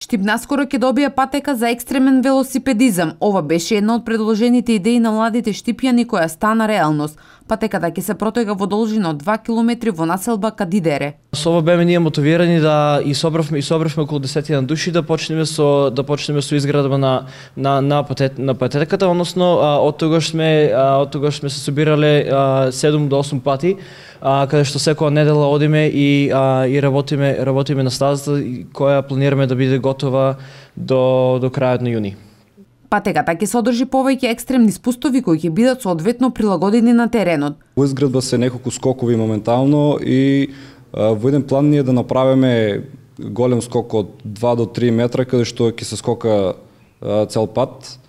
Штип наскоро ќе добие патека за екстремен велосипедизам. Ова беше една од предложените идеи на младите штипјани која стана реалност. Патеката ќе се протега во должина од 2 километри во населба Кадидере. Со ова беме ние мотивирани да собравме околу 10 души да почнеме со изградба на патеката, односно од тогаш сме се собирале 7 до 8 пати, каде што секоја недела одиме и работиме на стазата која планираме да биде готова до крајот на јуни. Патеката ќе содржи повеќе екстремни спустови кои ќе бидат соодветно прилагодени на теренот. Изградба се неколку скокови моментално и во еден план ние да направиме голем скок од 2 до 3 метра каде што ќе се скока цел пат.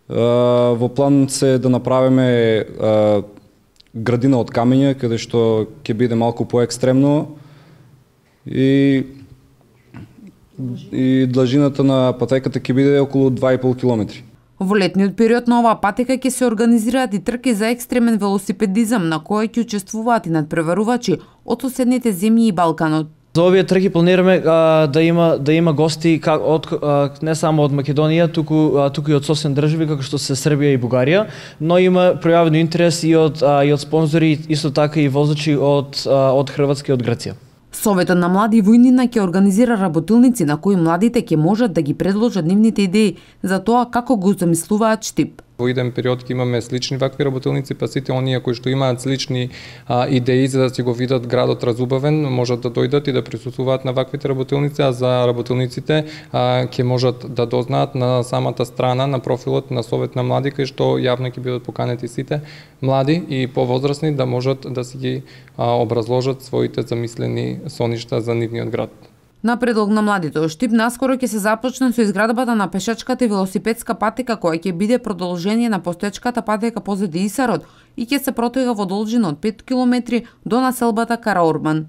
Во план се да направиме градина од камења каде што ќе биде малку поекстремно и длжината на патеката ќе биде околу 2,5 километри. Во летниот период на оваа патека ќе се организираат и трки за екстремен велосипедизам на кои ќе учествуваат и надпреварувачи од соседните земји и Балканот. За овие трки планираме да има гости не само од Македонија, туку и од соседни држави како што се Србија и Бугарија, но има пројавен интерес и од спонзори, исто така и возачи од Хрватска и од Грција. Советот на млади војнина ќе организира работилници на кои младите ќе можат да ги предложат нивните идеи за тоа како го замислуваат Штип. Во иден период ќе имаме слични вакви работилници, па сите оние кои што имаат слични идеи за да си го видат градот разубавен, можат да дојдат и да присуствуваат на ваквите работилници, а за работилниците ќе можат да дознаат на самата страна на профилот на Совет на млади, кај што јавно ќе бидат поканети сите млади и повозрасни да можат да си ги образложат своите замислени соништа за нивниот град. На предлог на младите од Штип наскоро ќе се започне со изградбата на пешачката и велосипедска патека која ќе биде продолжение на постоечката патека позади Исарот и ќе се протега во должина од 5 километри до населбата Караорман.